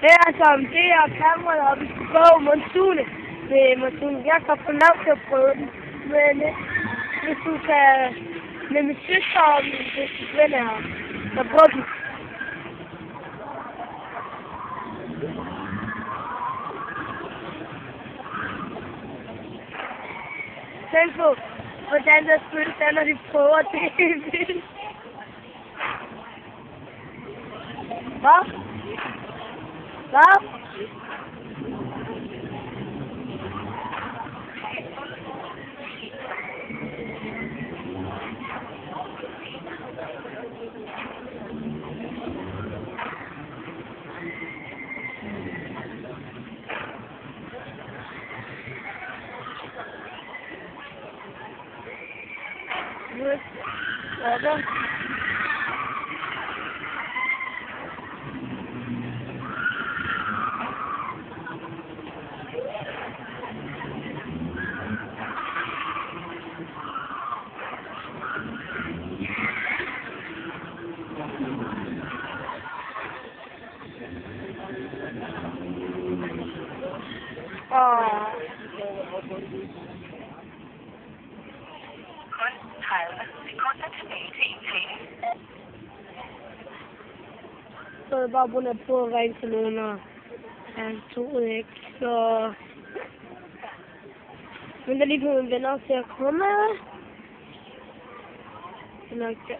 Her som det er kameraet, og vi skal gå Monsun. Med Monsun. Jeg kan få lov til at prøve den. Men hvis du kan med min søster og min bedste ven her, så prøv den. Tænk på, hvordan der spiller, når de prøver det. Hvad? Hvad? Hvad? Kun 30 sekunder tilbage til indtagning. Så er jeg bare bundet på at ringe til nogen, og han tog det ikke, så... Men der lige på mine venner til at komme. Det er nok det.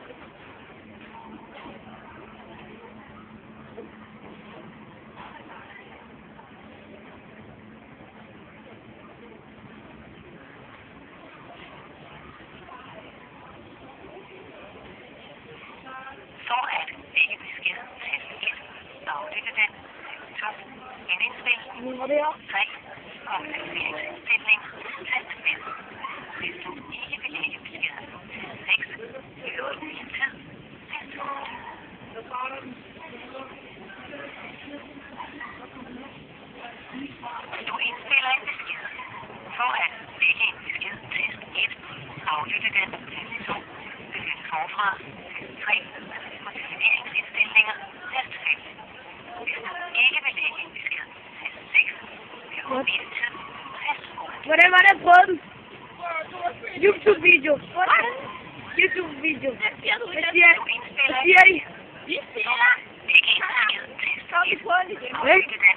For at lægge beskeden til 1, aflytte den. 2. Indindspil. 3. Opdateringsindstilling. Tast 5. Hvis du ikke vil lægge beskeden til 6, øvrigt din tid. Tast 8. Du indspiller en besked. For at lægge en besked tast 1, aflytte den. Tast 2. Begynd forfra. Tast 3. Aktiveringsindstillinger. Tast 5. Hvis du ikke vil lægge en besked, tast 6. Øvrigt din tid. Tast 8. Hvordan var det at prøve den? YouTube-video. YouTube-video. Hvad siger Du I? indspiller. Vi spiller. Lægge en besked. Tast 1. Aflytte den.